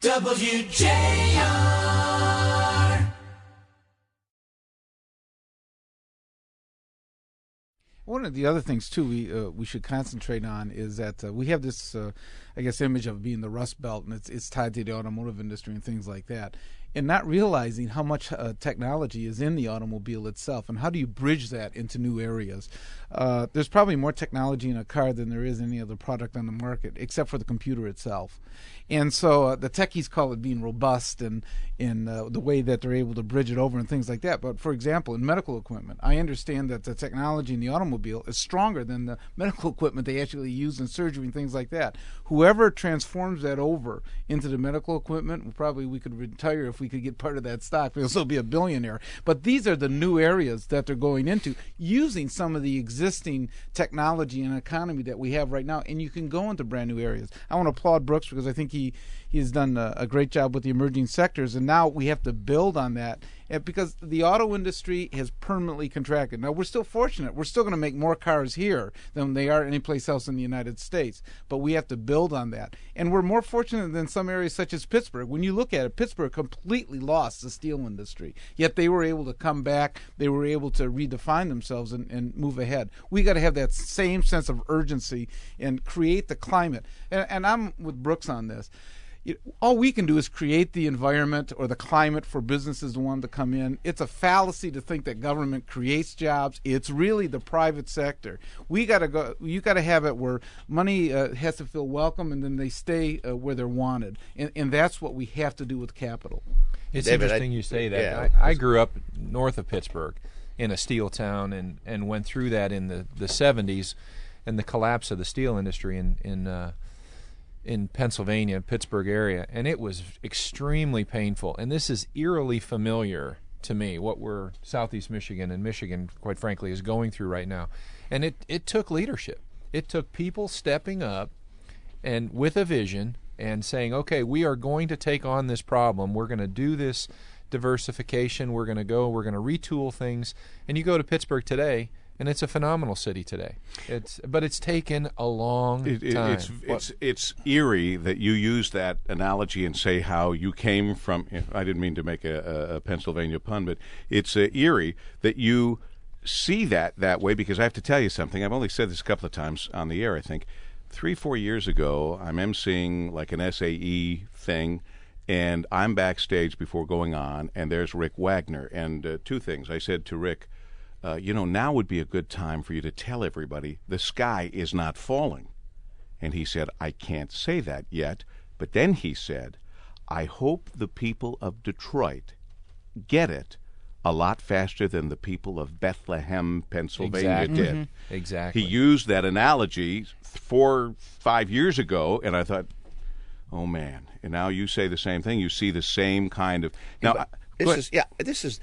WJR. One of the other things, too, we should concentrate on is that we have this, I guess, image of being the Rust Belt, and it's tied to the automotive industry and things like that, and not realizing how much technology is in the automobile itself, and how do you bridge that into new areas. There's probably more technology in a car than there is any other product on the market, except for the computer itself. And so the techies call it being robust and in the way that they're able to bridge it over and things like that. But, for example, in medical equipment, I understand that the technology in the automobile is stronger than the medical equipment they actually use in surgery and things like that. Whoever transforms that over into the medical equipment, probably we could retire if we could get part of that stock. We'll still be a billionaire. But these are the new areas that they're going into, using some of the existing technology and economy that we have right now. And you can go into brand new areas. I want to applaud Brooks because I think he has done a great job with the emerging sectors, and now we have to build on that because the auto industry has permanently contracted. Now, we're still fortunate. We're still going to make more cars here than they are anyplace else in the United States, but we have to build on that. And we're more fortunate than some areas such as Pittsburgh. When you look at it, Pittsburgh completely lost the steel industry, yet they were able to come back. They were able to redefine themselves and move ahead. We got to have that same sense of urgency and create the climate. And I'm with Brooks on this. All we can do is create the environment or the climate for businesses to want to come in. It's a fallacy to think that government creates jobs. It's really the private sector. We got to go. You got to have it where money has to feel welcome, and then they stay where they're wanted. And that's what we have to do with capital. It's David, interesting you say that. Yeah. I grew up north of Pittsburgh in a steel town and went through that in the 70s and the collapse of the steel industry in Pennsylvania, Pittsburgh area, and it was extremely painful. And this is eerily familiar to me, what we're Southeast Michigan and Michigan, quite frankly, is going through right now. And it took leadership. It took people stepping up and with a vision and saying, okay, we are going to take on this problem. We're going to do this diversification. We're going to retool things. And you go to Pittsburgh today, and it's a phenomenal city today. But it's taken a long time. It's eerie that you use that analogy and say how you came from. I didn't mean to make a Pennsylvania pun, but it's eerie that you see that way, because I have to tell you something. I've only said this a couple of times on the air, I think. 3-4 years ago, I'm emceeing like an SAE thing, and I'm backstage before going on, and there's Rick Wagner. And two things. I said to Rick, now would be a good time for you to tell everybody the sky is not falling. And he said, I can't say that yet. But then he said, I hope the people of Detroit get it a lot faster than the people of Bethlehem, Pennsylvania did. Mm-hmm. Exactly. He used that analogy 4-5 years ago, and I thought, oh, man. And now you say the same thing. You see the same kind of... Now. This is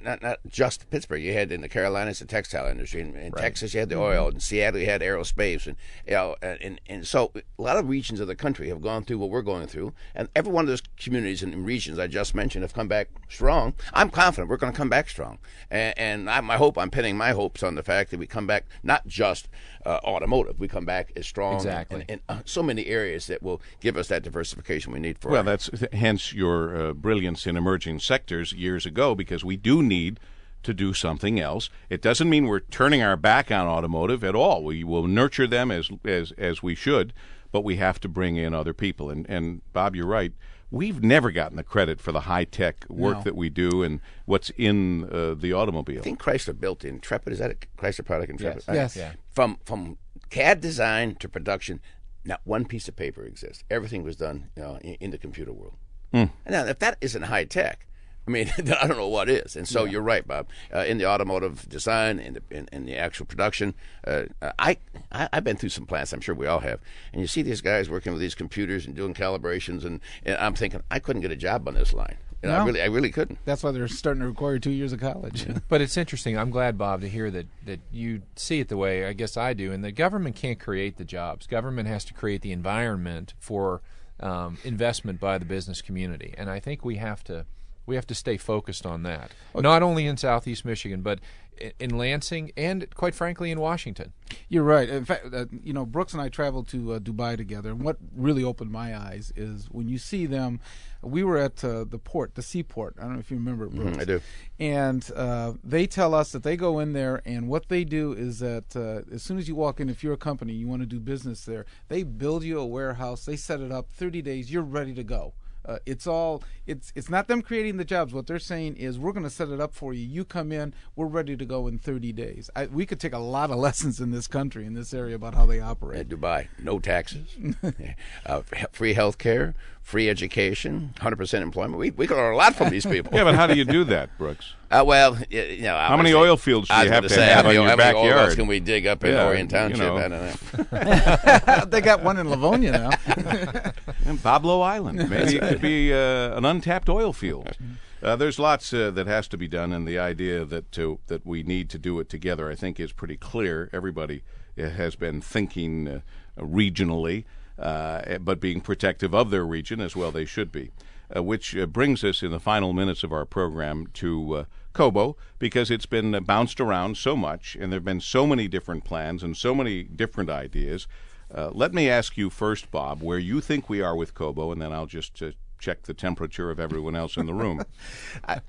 not just Pittsburgh. You had in the Carolinas the textile industry, in Right. Texas you had the oil, in Seattle you had aerospace, and so a lot of regions of the country have gone through what we're going through, and every one of those communities and regions I just mentioned have come back strong. I'm confident we're going to come back strong, and I'm pinning my hopes on the fact that we come back not just automotive, we come back as strong Exactly. in so many areas that will give us that diversification we need for. Well, that's hence your brilliance in emerging sectors years ago, because we do need to do something else. It doesn't mean we're turning our back on automotive at all. We will nurture them as we should, but we have to bring in other people. And Bob, you're right. We've never gotten the credit for the high-tech work that we do and what's in the automobile. I think Chrysler built Intrepid. Is that a Chrysler product, Intrepid? Yes. Yeah. From CAD design to production, not one piece of paper exists. Everything was done in the computer world. And now, if that isn't high tech, I mean, I don't know what is. And so you're right, Bob. In the automotive design, in the actual production, I've been through some plants. I'm sure we all have. And you see these guys working with these computers and doing calibrations, and I'm thinking I couldn't get a job on this line. No. I really couldn't. That's why they're starting to require 2 years of college. But it's interesting. I'm glad, Bob, to hear that you see it the way I guess I do, and the government can't create the jobs. Government has to create the environment for investment by the business community, and I think we have to We have to stay focused on that, not only in Southeast Michigan, but in Lansing and, quite frankly, in Washington. You're right. In fact, Brooks and I traveled to Dubai together, and what really opened my eyes is when you see them. We were at the seaport. I don't know if you remember it, Brooks. I do. And they tell us that they go in there, and what they do is that as soon as you walk in, if you're a company, you want to do business there, they build you a warehouse. They set it up. 30 days, you're ready to go. It's not them creating the jobs. What they're saying is, we're going to set it up for you. You come in, we're ready to go in 30 days. We could take a lot of lessons in this country, in this area, about how they operate. At Dubai, no taxes, free health care, free education, 100% employment. We could learn a lot from these people. Yeah, but how do you do that, Brooks? Well, how many oil fields do you have to have on your how backyard? many oil wells can we dig up in Orient Township? I don't know. They got one in Livonia now. And Pablo Island. Maybe it could be an untapped oil field. There's lots that has to be done, and the idea that we need to do it together, I think, is pretty clear. Everybody has been thinking regionally, but being protective of their region as well they should be. Which brings us in the final minutes of our program to Cobo, because it's been bounced around so much, and there have been so many different plans and so many different ideas. Let me ask you first, Bob, where you think we are with Cobo, and then I'll just check the temperature of everyone else in the room.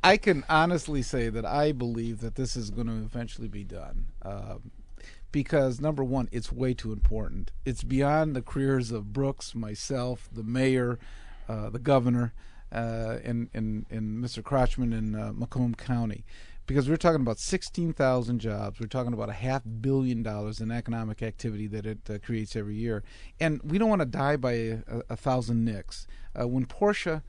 I can honestly say that I believe that this is going to eventually be done. Because, number one, it's way too important. It's beyond the careers of Brooks, myself, the mayor, the governor, and Mr. Crotchman in Macomb County. Because we're talking about 16,000 jobs. We're talking about $500 million in economic activity that it creates every year. And we don't want to die by a thousand nicks. When Porsche...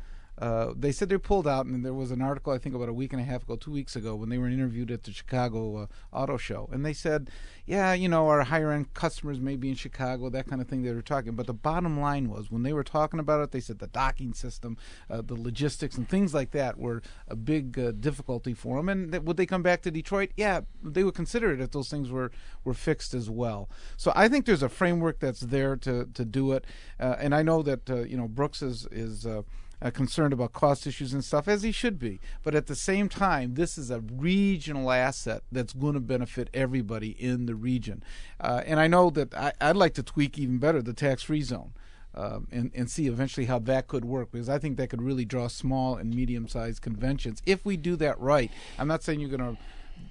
they said they pulled out, and there was an article, I think, about a week and a half ago, 2 weeks ago, when they were interviewed at the Chicago Auto Show. And they said, yeah, our higher-end customers may be in Chicago, that kind of thing they were talking. But the bottom line was, when they were talking about it, they said the docking system, the logistics, and things like that were a big difficulty for them. And would they come back to Detroit? Yeah, they would consider it if those things were fixed as well. So I think there's a framework that's there to do it. And I know that, Brooks is concerned about cost issues and stuff, as he should be. But at the same time, this is a regional asset that's going to benefit everybody in the region. And I know that I'd like to tweak even better the tax-free zone and see eventually how that could work, because I think that could really draw small and medium-sized conventions. If we do that right, I'm not saying you're going to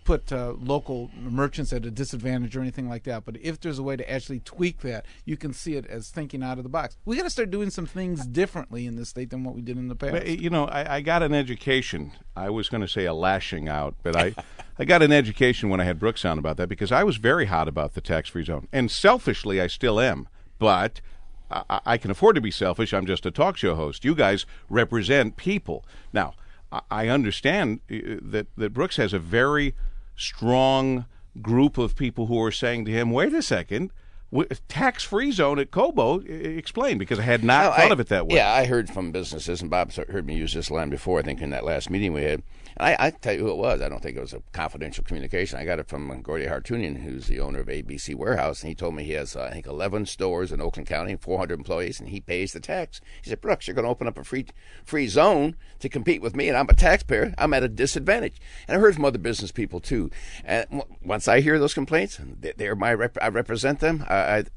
put local merchants at a disadvantage or anything like that, but if there's a way to actually tweak that, you can see it as thinking out of the box. We got to start doing some things differently in this state than what we did in the past. I got an education. I was going to say a lashing out, but I got an education when I had Brooks on about that, because I was very hot about the tax-free zone, and selfishly I still am, but I can afford to be selfish. I'm just a talk show host. You guys represent people. Now, I understand that Brooks has a very strong group of people who are saying to him, wait a second, tax-free zone at Cobo, explain, because I had not thought of it that way. Yeah, I heard from businesses, and Bob heard me use this line before, I think, in that last meeting we had. I tell you who it was. I don't think it was a confidential communication. I got it from Gordy Hartunian, who's the owner of ABC Warehouse, and he told me he has, 11 stores in Oakland County, 400 employees, and he pays the tax. He said, Brooks, you're going to open up a free zone to compete with me, and I'm a taxpayer. I'm at a disadvantage. And I heard from other business people, too. And once I hear those complaints, I represent them,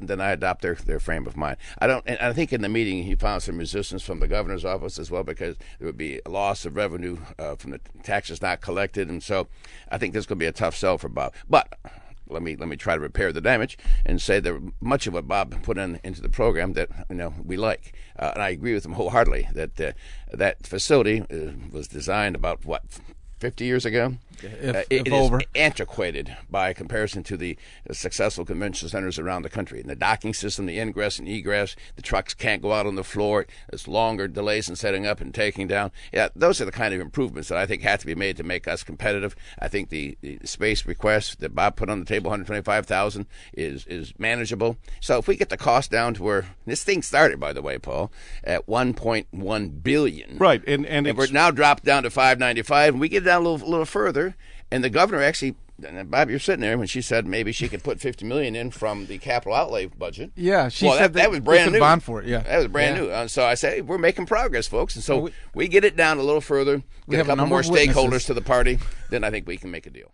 then I adopt their frame of mind. And I think in the meeting he found some resistance from the governor's office as well, because there would be a loss of revenue from the taxes not collected, and so I think this is going to be a tough sell for Bob. But let me try to repair the damage and say that much of what Bob put into the program that we like, and I agree with him wholeheartedly that that facility was designed about 50 years ago. It is antiquated by comparison to the successful convention centers around the country. And the docking system, the ingress and egress, the trucks can't go out on the floor. There's longer delays in setting up and taking down. Yeah, those are the kind of improvements that I think have to be made to make us competitive. I think the space request that Bob put on the table, $125,000, is manageable. So if we get the cost down to where this thing started, by the way, Paul, at $1.1 billion, right, and we're now dropped down to $595, and we get down a little further. And the governor actually and Bob, you're sitting there when she said maybe she could put $50 million in from the capital outlay budget. Yeah, she well, said that was brand new. Bond for it. Yeah, that was brand new. So I say, hey, we're making progress, folks. And so we get it down a little further, get a couple more stakeholders to the party, then I think we can make a deal.